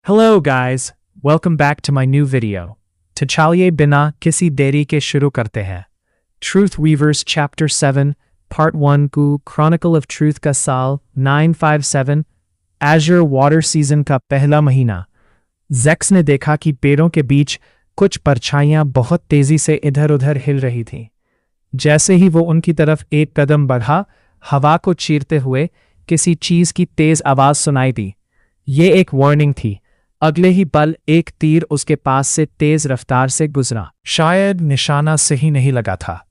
Hello guys, welcome back to my new video. तो चलिए बिना किसी देरी के शुरू करते हैं। Truth Weavers Chapter 7 Part 1 को Chronicle of Truth का साल 957 Azure Water Season का पहला महीना। ज़ेक्स ने देखा कि पेड़ों के बीच कुछ परछाइयां बहुत तेजी से इधर-उधर हिल रही थीं। जैसे ही वो उनकी तरफ एक कदम बढ़ा, हवा को चीरते हुए किसी चीज की तेज आवाज सुनाई दी। ये एक वार्निंग थी। अगले ही पल एक तीर उसके पास से तेज रफ्तार से गुजरा। शायद निशाना सही नहीं लगा था,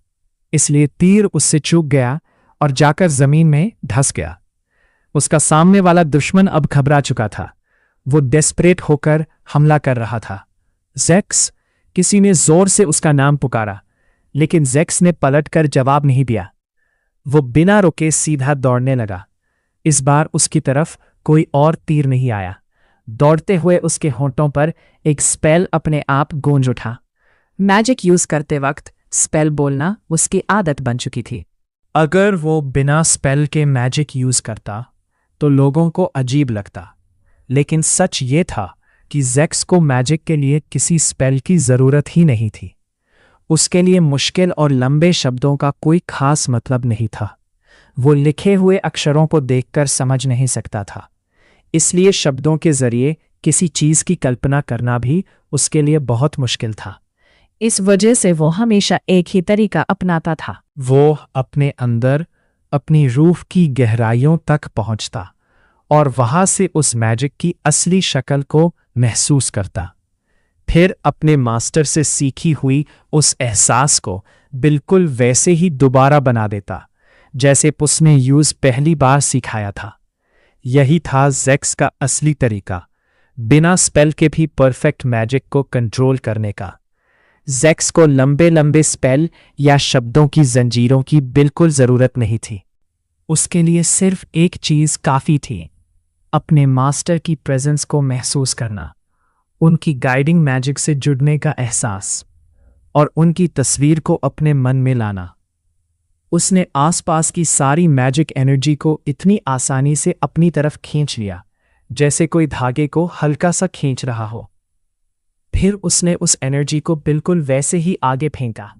इसलिए तीर उससे चूक गया और जाकर जमीन में धंस गया। उसका सामने वाला दुश्मन अब घबरा चुका था। वो डेस्परेट होकर हमला कर रहा था। ज़ेक्स! किसी ने जोर से उसका नाम पुकारा, लेकिन ज़ेक्स ने पलटकर जवाब नहीं दिया। वो बिना रुके सीधा दौड़ने लगा। इस बार उसकी तरफ कोई और तीर नहीं आया। दौड़ते हुए उसके होंठों पर एक स्पेल अपने आप गूंज उठा। मैजिक यूज करते वक्त स्पेल बोलना उसकी आदत बन चुकी थी। अगर वो बिना स्पेल के मैजिक यूज करता तो लोगों को अजीब लगता, लेकिन सच ये था कि ज़ेक्स को मैजिक के लिए किसी स्पेल की जरूरत ही नहीं थी। उसके लिए मुश्किल और लंबे शब्दों का कोई खास मतलब नहीं था। वो लिखे हुए अक्षरों को देखकर समझ नहीं सकता था, इसलिए शब्दों के जरिए किसी चीज की कल्पना करना भी उसके लिए बहुत मुश्किल था। इस वजह से वो हमेशा एक ही तरीका अपनाता था। वो अपने अंदर अपनी रूह की गहराइयों तक पहुंचता और वहां से उस मैजिक की असली शक्ल को महसूस करता। फिर अपने मास्टर से सीखी हुई उस एहसास को बिल्कुल वैसे ही दोबारा बना देता जैसे उसने यूज पहली बार सिखाया था। यही था ज़ेक्स का असली तरीका, बिना स्पेल के भी परफेक्ट मैजिक को कंट्रोल करने का। ज़ेक्स को लंबे लंबे स्पेल या शब्दों की जंजीरों की बिल्कुल जरूरत नहीं थी। उसके लिए सिर्फ एक चीज काफी थी, अपने मास्टर की प्रेजेंस को महसूस करना, उनकी गाइडिंग मैजिक से जुड़ने का एहसास और उनकी तस्वीर को अपने मन में लाना। उसने आसपास की सारी मैजिक एनर्जी को इतनी आसानी से अपनी तरफ खींच लिया जैसे कोई धागे को हल्का सा खींच रहा हो। फिर उसने उस एनर्जी को बिल्कुल वैसे ही आगे फेंका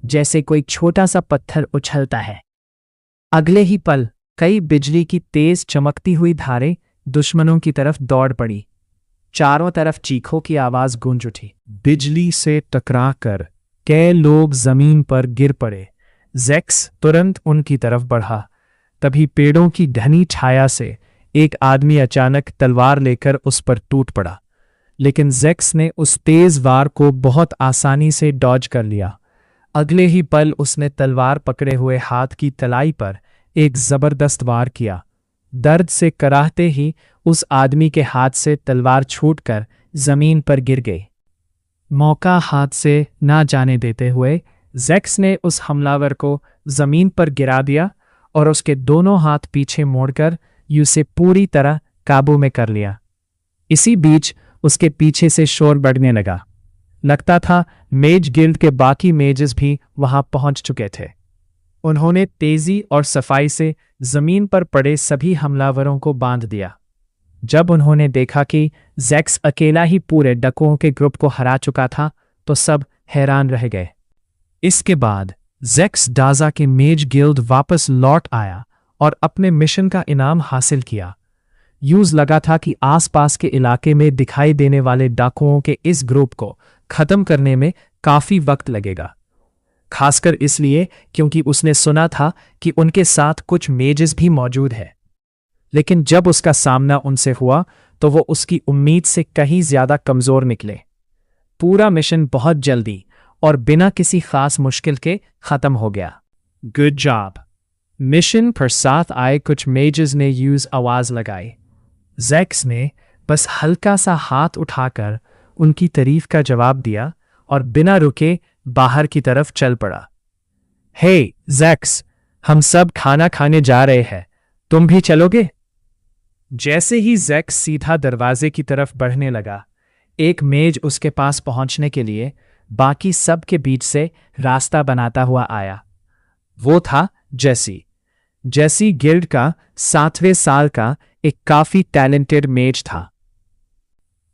जैसे कोई छोटा सा पत्थर उछलता है। अगले ही पल कई बिजली की तेज चमकती हुई धारें दुश्मनों की तरफ दौड़ पड़ी। चारों तरफ चीखों की आवाज गूंज उठी। बिजली से टकराकर कई लोग जमीन पर गिर पड़े। ज़ेक्स तुरंत उनकी तरफ बढ़ा। तभी पेड़ों की घनी छाया से एक आदमी अचानक तलवार लेकर उस पर टूट पड़ा, लेकिन ज़ेक्स ने उस तेज वार को बहुत आसानी से डॉज कर लिया। अगले ही पल उसने तलवार पकड़े हुए हाथ की तलाई पर एक जबरदस्त वार किया। दर्द से कराहते ही उस आदमी के हाथ से तलवार छूटकर जमीन पर गिर गई। मौका हाथ से ना जाने देते हुए ज़ेक्स ने उस हमलावर को जमीन पर गिरा दिया और उसके दोनों हाथ पीछे मोड़कर उसे पूरी तरह काबू में कर लिया। इसी बीच उसके पीछे से शोर बढ़ने लगा। लगता था मेज गिल्ड के बाकी मेजेस भी वहां पहुंच चुके थे। उन्होंने तेजी और सफाई से जमीन पर पड़े सभी हमलावरों को बांध दिया। जब उन्होंने देखा कि ज़ेक्स अकेला ही पूरे डकुओं के ग्रुप को हरा चुका था तो सब हैरान रह गए। इसके बाद ज़ेक्स डाजा के मेज गिल्ड वापस लौट आया और अपने मिशन का इनाम हासिल किया। यूज लगा था कि आसपास के इलाके में दिखाई देने वाले डाकुओं के इस ग्रुप को खत्म करने में काफी वक्त लगेगा, खासकर इसलिए क्योंकि उसने सुना था कि उनके साथ कुछ मेजेस भी मौजूद है। लेकिन जब उसका सामना उनसे हुआ तो वो उसकी उम्मीद से कहीं ज्यादा कमजोर निकले। पूरा मिशन बहुत जल्दी और बिना किसी खास मुश्किल के खत्म हो गया। Good job. मिशन पर साथ आए कुछ मेजेस ने यूज आवाज लगाई। ज़ेक्स ने बस हल्का सा हाथ उठाकर उनकी तारीफ का जवाब दिया और बिना रुके बाहर की तरफ चल पड़ा। हे ज़ेक्स, हम सब खाना खाने जा रहे हैं, तुम भी चलोगे? जैसे ही ज़ेक्स सीधा दरवाजे की तरफ बढ़ने लगा, एक मेज उसके पास पहुंचने के लिए बाकी सब के बीच से रास्ता बनाता हुआ आया। वो था जेसी। जेसी गिल्ड का 7वें साल का एक काफी टैलेंटेड मेज था।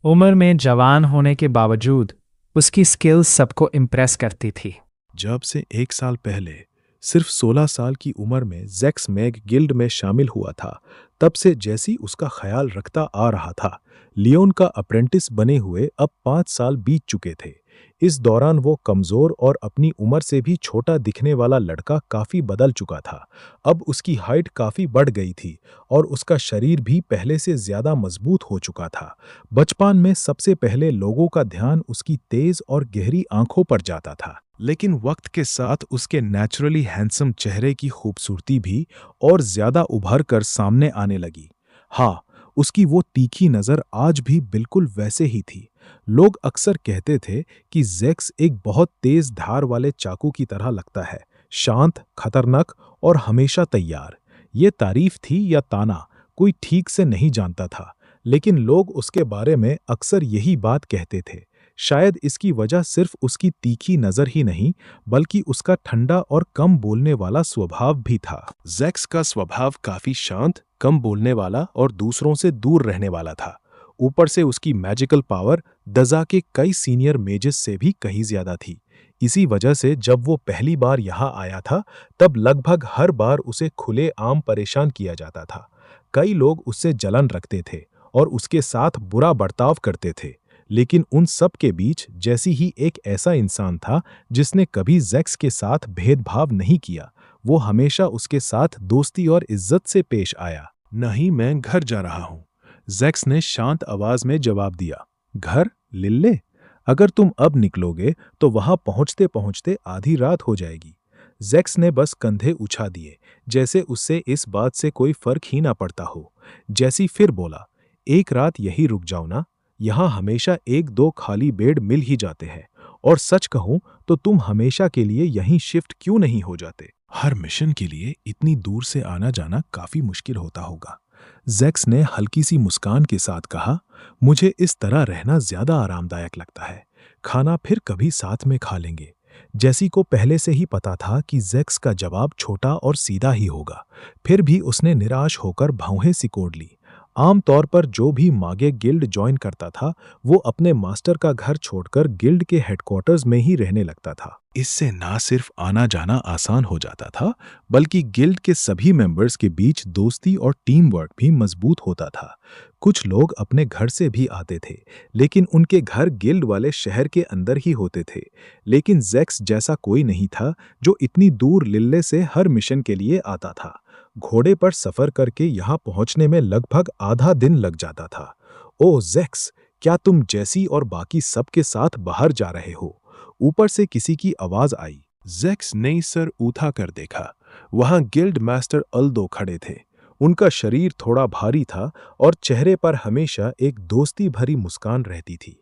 उम्र में जवान होने के बावजूद उसकी स्किल्स सबको इम्प्रेस करती थी। जब से 1 साल पहले सिर्फ 16 साल की उम्र में जैक्स मैग गिल्ड में शामिल हुआ था, तब से जैसी उसका ख्याल रखता आ रहा था। लियोन का अप्रेंटिस बने हुए अब 5 साल बीत चुके थे। इस दौरान वो कमजोर और अपनी उम्र से भी छोटा दिखने वाला लड़का काफी बदल चुका था। अब उसकी हाइट काफी बढ़ गई थी और उसका शरीर भी पहले से ज्यादा मजबूत हो चुका था। बचपन में सबसे पहले लोगों का ध्यान उसकी तेज और गहरी आंखों पर जाता था, लेकिन वक्त के साथ उसके नेचुरली हैंडसम चेहरे की खूबसूरती भी और ज्यादा उभर कर सामने आने लगी। हाँ, उसकी वो तीखी नजर आज भी बिल्कुल वैसे ही थी। लोग अक्सर कहते थे कि जैक्स एक बहुत तेज धार वाले चाकू की तरह लगता है, शांत, खतरनाक और हमेशा तैयार। ये तारीफ थी या ताना, कोई ठीक से नहीं जानता था, लेकिन लोग उसके बारे में अक्सर यही बात कहते थे। शायद इसकी वजह सिर्फ उसकी तीखी नजर ही नहीं, बल्कि उसका ठंडा और कम बोलने वाला स्वभाव भी था। जैक्स का स्वभाव काफी शांत, कम बोलने वाला और दूसरों से दूर रहने वाला था। ऊपर से उसकी मैजिकल पावर दजा के कई सीनियर मेजेस से भी कहीं ज्यादा थी। इसी वजह से जब वो पहली बार यहाँ आया था, तब लगभग हर बार उसे खुले आम परेशान किया जाता था। कई लोग उससे जलन रखते थे और उसके साथ बुरा बर्ताव करते थे, लेकिन उन सब के बीच जैसी ही एक ऐसा इंसान था जिसने कभी जैक्स के साथ भेदभाव नहीं किया। वो हमेशा उसके साथ दोस्ती और इज्जत से पेश आया। नहीं, मैं घर जा रहा हूँ, जैक्स ने शांत आवाज में जवाब दिया। घर? लिल्ले? अगर तुम अब निकलोगे तो वहां पहुंचते पहुंचते आधी रात हो जाएगी। जैक्स ने बस कंधे उछा दिए, जैसे उससे इस बात से कोई फर्क ही ना पड़ता हो। जैसी फिर बोला, एक रात यही रुक जाओ ना, यहाँ हमेशा 1-2 खाली बेड मिल ही जाते हैं। और सच कहूं तो तुम हमेशा के लिए यहीं शिफ्ट क्यों नहीं हो जाते? हर मिशन के लिए इतनी दूर से आना जाना काफी मुश्किल होता होगा। जैक्स ने हल्की सी मुस्कान के साथ कहा, मुझे इस तरह रहना ज्यादा आरामदायक लगता है। खाना फिर कभी साथ में खा लेंगे। जैसी को पहले से ही पता था कि जैक्स का जवाब छोटा और सीधा ही होगा, फिर भी उसने निराश होकर भौहें सिकोड़ ली। आमतौर पर जो भी मागे गिल्ड ज्वाइन करता था, वो अपने मास्टर का घर छोड़कर गिल्ड के हेडक्वार्टर्स में ही रहने लगता था। इससे ना सिर्फ आना जाना आसान हो जाता था, बल्कि गिल्ड के सभी मेंबर्स के बीच दोस्ती और टीम वर्क भी मजबूत होता था। कुछ लोग अपने घर से भी आते थे, लेकिन उनके घर गिल्ड वाले शहर के अंदर ही होते थे। लेकिन जैक्स जैसा कोई नहीं था जो इतनी दूर लिल्ले से हर मिशन के लिए आता था। घोड़े पर सफर करके यहाँ पहुंचने में लगभग आधा दिन लग जाता था। ओ जैक्स, क्या तुम जैसी और बाकी सब के साथ बाहर जा रहे हो? ऊपर से किसी की आवाज आई। जैक्स ने सर उठा कर देखा। वहां गिल्ड मास्टर अल्दो खड़े थे। उनका शरीर थोड़ा भारी था और चेहरे पर हमेशा एक दोस्ती भरी मुस्कान रहती थी।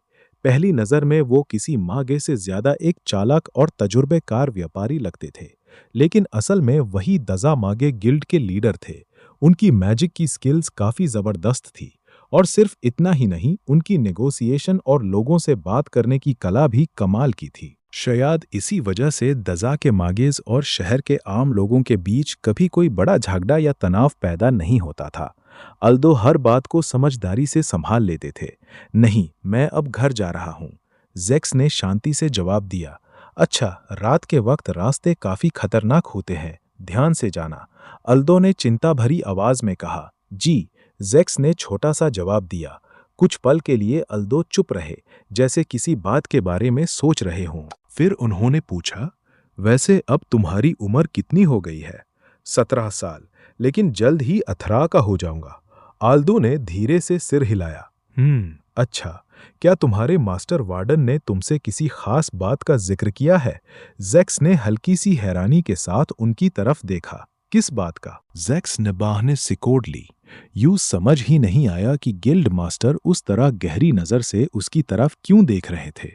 पहली नजर में वो किसी मागे से ज्यादा एक चालाक और तजुर्बेकार व्यापारी लगते थे, लेकिन असल में वही दजा मागे गिल्ड के लीडर थे। उनकी मैजिक की स्किल्स काफी जबरदस्त थी, और सिर्फ इतना ही नहीं, उनकी नेगोशिएशन और लोगों से बात करने की कला भी कमाल की थी। शायद इसी वजह से दजा के मागेज और शहर के आम लोगों के बीच कभी कोई बड़ा झगड़ा या तनाव पैदा नहीं होता था। अल्दो हर बात को समझदारी से संभाल लेते थे। नहीं, मैं अब घर जा रहा हूँ, जैक्स ने शांति से जवाब दिया। अच्छा, रात के वक्त रास्ते काफी खतरनाक होते हैं, ध्यान से जाना, अल्दो ने चिंता भरी आवाज में कहा। जी, जैक्स ने छोटा सा जवाब दिया। कुछ पल के लिए अल्दो चुप रहे, जैसे किसी बात के बारे में सोच रहे हों। फिर उन्होंने पूछा, वैसे अब तुम्हारी उम्र कितनी हो गई है? 17 साल, लेकिन जल्द ही 18 का हो जाऊंगा। आल्दो ने धीरे से सिर हिलाया। अच्छा, क्या तुम्हारे मास्टर वार्डन ने तुमसे किसी खास बात का जिक्र किया है? जैक्स ने हल्की सी हैरानी के साथ उनकी तरफ देखा। किस बात का? जैक्स ने बाहें सिकोड़ ली। यूं समझ ही नहीं आया कि गिल्ड मास्टर उस तरह गहरी नजर से उसकी तरफ क्यों देख रहे थे।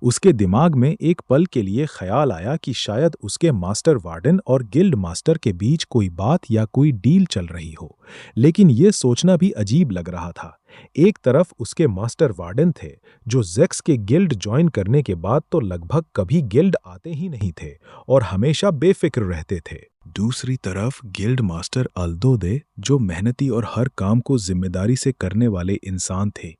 उसके दिमाग में एक पल के लिए ख्याल आया कि शायद उसके मास्टर वार्डन और गिल्ड मास्टर के बीच कोई बात या कोई डील चल रही हो, लेकिन यह सोचना भी अजीब लग रहा था। एक तरफ उसके मास्टर वार्डन थे, जो जैक्स के गिल्ड ज्वाइन करने के बाद तो लगभग कभी गिल्ड आते ही नहीं थे और हमेशा बेफिक्र रहते थे। दूसरी तरफ गिल्ड मास्टर अल्दो दे, जो मेहनती और हर काम को जिम्मेदारी से करने वाले इंसान थे।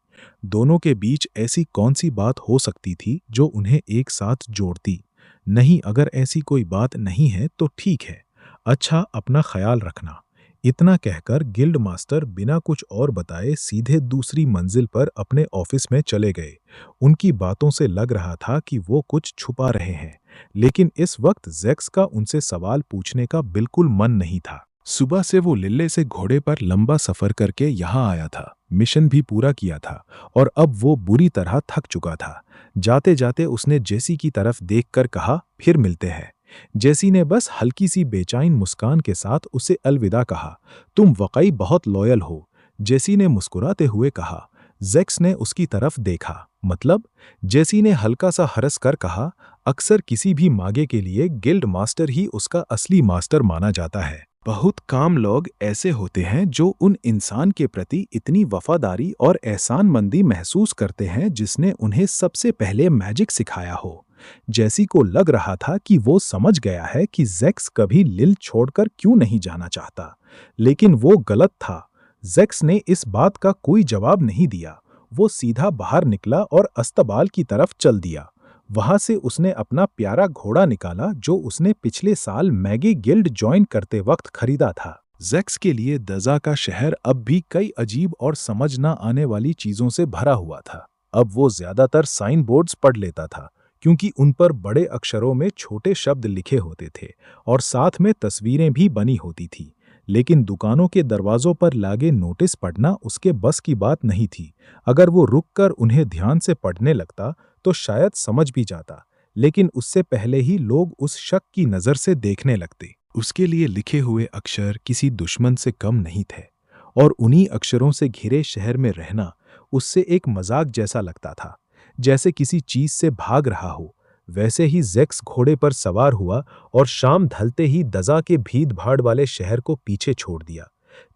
दोनों के बीच ऐसी कौन सी बात हो सकती थी जो उन्हें एक साथ जोड़ती? नहीं, अगर ऐसी कोई बात नहीं है तो ठीक है। अच्छा, अपना ख्याल रखना। इतना कहकर गिल्ड मास्टर बिना कुछ और बताए सीधे दूसरी मंजिल पर अपने ऑफिस में चले गए। उनकी बातों से लग रहा था कि वो कुछ छुपा रहे हैं, लेकिन इस वक्त जैक्स का उनसे सवाल पूछने का बिल्कुल मन नहीं था। सुबह से वो लिल्ले से घोड़े पर लंबा सफर करके यहाँ आया था, मिशन भी पूरा किया था और अब वो बुरी तरह थक चुका था। जाते जाते उसने जेसी की तरफ देखकर कहा, फिर मिलते हैं। जेसी ने बस हल्की सी बेचैन मुस्कान के साथ उसे अलविदा कहा। तुम वाकई बहुत लॉयल हो, जेसी ने मुस्कुराते हुए कहा। जैक्स ने उसकी तरफ देखा। मतलब? जेसी ने हल्का सा हंस कर कहा, अक्सर किसी भी मागे के लिए गिल्ड मास्टर ही उसका असली मास्टर माना जाता है। बहुत कम लोग ऐसे होते हैं जो उन इंसान के प्रति इतनी वफादारी और एहसानमंदी महसूस करते हैं जिसने उन्हें सबसे पहले मैजिक सिखाया हो। जैसी को लग रहा था कि वो समझ गया है कि जैक्स कभी लिल छोड़कर क्यों नहीं जाना चाहता, लेकिन वो गलत था। जैक्स ने इस बात का कोई जवाब नहीं दिया। वो सीधा बाहर निकला और अस्तबाल की तरफ चल दिया। वहां से उसने अपना प्यारा घोड़ा निकाला जो उसने पिछले साल मैगी गिल्ड ज्वाइन करते वक्त खरीदा था। जैक्स के लिए दजा का शहर अब भी कई अजीब और समझ न आने वाली चीजों से भरा हुआ था। अब वो ज्यादातर साइन बोर्ड्स पढ़ लेता था, क्योंकि उन पर बड़े अक्षरों में छोटे शब्द लिखे होते थे और साथ में तस्वीरें भी बनी होती थी। लेकिन दुकानों के दरवाजों पर लागे नोटिस पढ़ना उसके बस की बात नहीं थी। अगर वो रुककर उन्हें ध्यान से पढ़ने लगता तो शायद समझ भी जाता, लेकिन उससे पहले ही लोग उस शक की नज़र से देखने लगते। उसके लिए लिखे हुए अक्षर किसी दुश्मन से कम नहीं थे, और उन्हीं अक्षरों से घिरे शहर में रहना उससे एक मजाक जैसा लगता था, जैसे किसी चीज से भाग रहा हो। वैसे ही जैक्स घोड़े पर सवार हुआ और शाम ढलते ही दजा के भीड़-भाड़ वाले शहर को पीछे छोड़ दिया।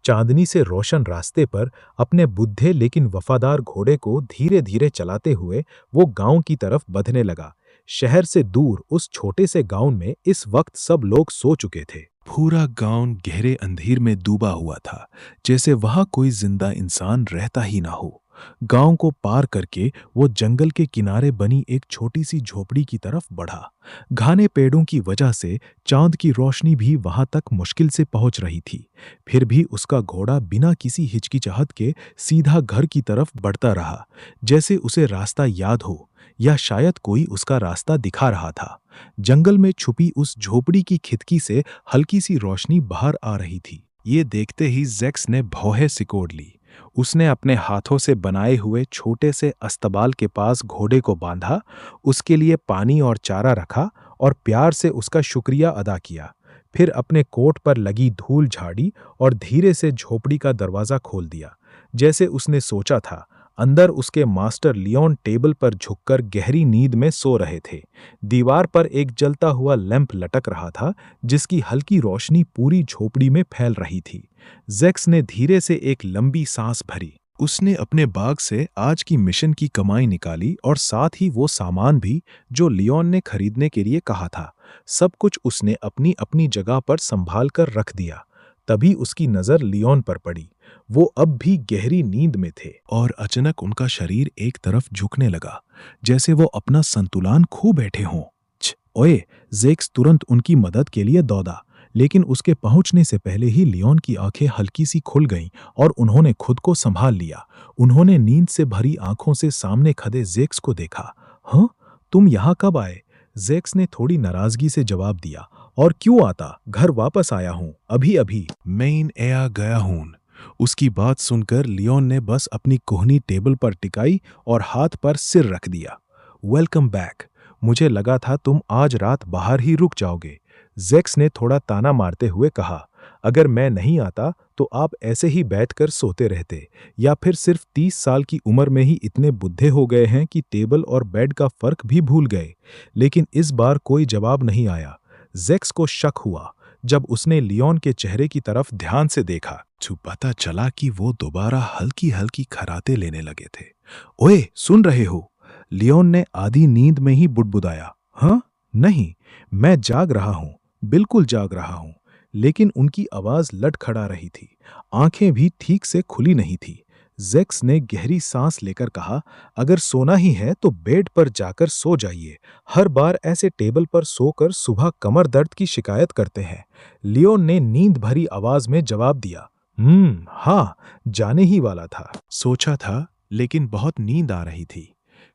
चांदनी से रोशन रास्ते पर अपने बुद्धे लेकिन वफादार घोड़े को धीरे-धीरे चलाते हुए वो गांव की तरफ बढ़ने लगा। शहर से दूर उस छोटे से गांव में इस वक्त सब लोग सो चुके थे। पूरा गांव गहरे अंधेर में डूबा हुआ था, जैसे वहां कोई जिंदा इंसान रहता ही ना हो। गांव को पार करके वो जंगल के किनारे बनी एक छोटी सी झोपड़ी की तरफ बढ़ा। घने पेड़ों की वजह से चांद की रोशनी भी वहां तक मुश्किल से पहुंच रही थी। फिर भी उसका घोड़ा बिना किसी हिचकिचाहट के सीधा घर की तरफ बढ़ता रहा, जैसे उसे रास्ता याद हो, या शायद कोई उसका रास्ता दिखा रहा था। जंगल में छुपी उस झोपड़ी की खिड़की से हल्की सी रोशनी बाहर आ रही थी। ये देखते ही जैक्स ने भौहें सिकोड़ ली। उसने अपने हाथों से बनाए हुए छोटे से अस्तबाल के पास घोड़े को बांधा, उसके लिए पानी और चारा रखा और प्यार से उसका शुक्रिया अदा किया। फिर अपने कोट पर लगी धूल झाड़ी और धीरे से झोपड़ी का दरवाज़ा खोल दिया। जैसे उसने सोचा था, अंदर उसके मास्टर लियोन टेबल पर झुककर गहरी नींद में सो रहे थे। दीवार पर एक जलता हुआ लैंप लटक रहा था, जिसकी हल्की रोशनी पूरी झोपड़ी में फैल रही थी। जैक्स ने धीरे से एक लंबी सांस भरी। उसने अपने बाग से आज की मिशन की कमाई निकाली और साथ ही वो सामान भी जो लियोन ने खरीदने के लिए कहा था। सब कुछ उसने अपनी अपनी जगह पर संभाल कर रख दिया। तभी उसकी नजर लियोन पर पड़ी। वो अब भी गहरी नींद में थे और अचानक उनका शरीर एक तरफ झुकने लगा, जैसे वो अपना संतुलन खो बैठे हों। ओए! जैक्स तुरंत उनकी मदद के लिए दौड़ा, लेकिन उसके पहुंचने से पहले ही लियोन की आंखें हल्की सी खुल गईं और उन्होंने खुद को संभाल लिया। उन्होंने नींद से भरी आंखों से सामने खड़े जैक्स को देखा। हाँ, तुम यहाँ कब आए? जैक्स ने थोड़ी नाराजगी से जवाब दिया। और क्यों आता? घर वापस आया हूँ, अभी-अभी। मैं एया गया हूँ। उसकी बात सुनकर लियोन ने बस अपनी कोहनी टेबल पर टिकाई और हाथ पर सिर रख दिया। Welcome back. मुझे लगा था तुम आज रात बाहर ही रुक जाओगे। जैक्स ने थोड़ा ताना मारते हुए कहा। अगर मैं नहीं आता तो आप ऐसे ही बैठकर सोते रहते, या फिर सिर्फ 30 साल की उम्र में ही इतने बुद्धे हो गए हैं कि टेबल और बेड का फर्क भी भूल गए। लेकिन इस बार कोई जवाब नहीं आया। जैक्स को शक हुआ जब उसने लियोन के चेहरे की तरफ ध्यान से देखा। पता चला कि वो दोबारा हल्की हल्की खराटे लेने लगे थे। ओए, सुन रहे हो? लियोन ने आधी नींद में ही बुदबुदाया। हाँ? नहीं, मैं जाग रहा हूँ, बिल्कुल जाग रहा हूँ। लेकिन उनकी आवाज लटखड़ा रही थी, आंखें भी ठीक से खुली नहीं थी। जैक्स ने गहरी सांस लेकर कहा, अगर सोना ही है तो बेड पर जाकर सो जाइए। हर बार ऐसे टेबल पर सोकर सुबह कमर दर्द की शिकायत करते हैं। लियोन ने नींद भरी आवाज में जवाब दिया, हाँ, जाने ही वाला था। सोचा था, लेकिन बहुत नींद आ रही थी।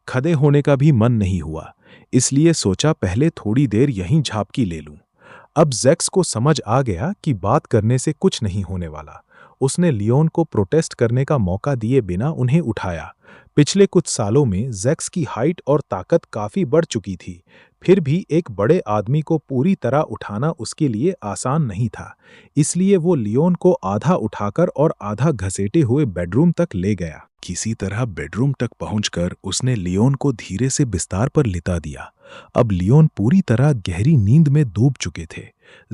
खड़े होने का भी मन नहीं हुआ, इसलिए सोचा पहले थोड़ी देर यहीं झापकी ले लूं। अब जैक्स को समझ आ गया कि बात करने से कुछ नहीं होने वाला। उसने लियोन को प्रोटेस्ट करने का मौका दिए बिना उन्हें उठाया। पिछले कुछ सालों में जैक्स की हाइट और ताकत काफी बढ़ चुकी थी, फिर भी एक बड़े आदमी को पूरी तरह उठाना उसके लिए आसान नहीं था। इसलिए वो लियोन को आधा उठाकर और आधा घसीटे हुए बेडरूम तक ले गया। किसी तरह बेडरूम तक पहुंचकर उसने लियोन को धीरे से बिस्तर पर लिटा दिया। अब लियोन पूरी तरह गहरी नींद में डूब चुके थे।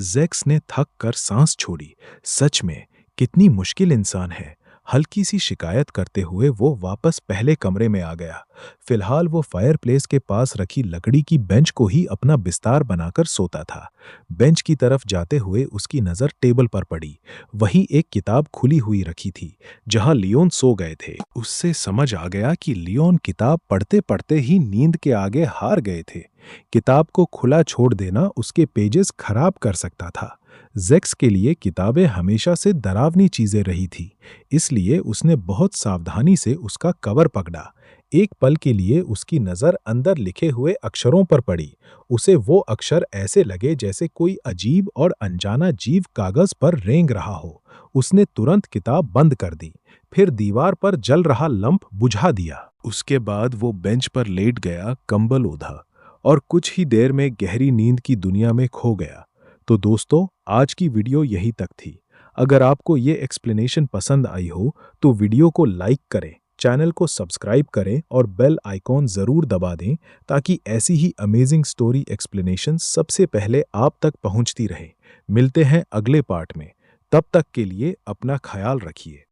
जैक्स ने थक कर सांस छोड़ी। सच में कितनी मुश्किल इंसान है। हल्की सी शिकायत करते हुए वो वापस पहले कमरे में आ गया। फिलहाल वो फायरप्लेस के पास रखी लकड़ी की बेंच को ही अपना बिस्तर बनाकर सोता था। बेंच की तरफ जाते हुए उसकी नज़र टेबल पर पड़ी। वहीं एक किताब खुली हुई रखी थी जहां लियोन सो गए थे। उससे समझ आ गया कि लियोन किताब पढ़ते पढ़ते ही नींद के आगे हार गए थे। किताब को खुला छोड़ देना उसके पेजेस खराब कर सकता था। जैक्स के लिए किताबें हमेशा से डरावनी चीजें रही थी, इसलिए उसने बहुत सावधानी से उसका कवर पकड़ा। एक पल के लिए उसकी नज़र अंदर लिखे हुए अक्षरों पर पड़ी। उसे वो अक्षर ऐसे लगे जैसे कोई अजीब और अनजाना जीव कागज पर रेंग रहा हो। उसने तुरंत किताब बंद कर दी, फिर दीवार पर जल रहा लंप बुझा दिया। उसके बाद वो बेंच पर लेट गया, कंबल ओढ़ा और कुछ ही देर में गहरी नींद की दुनिया में खो गया। तो दोस्तों, आज की वीडियो यही तक थी। अगर आपको ये एक्सप्लेनेशन पसंद आई हो तो वीडियो को लाइक करें, चैनल को सब्सक्राइब करें और बेल आइकॉन ज़रूर दबा दें ताकि ऐसी ही अमेजिंग स्टोरी एक्सप्लेनेशन सबसे पहले आप तक पहुंचती रहे। मिलते हैं अगले पार्ट में। तब तक के लिए अपना ख्याल रखिए।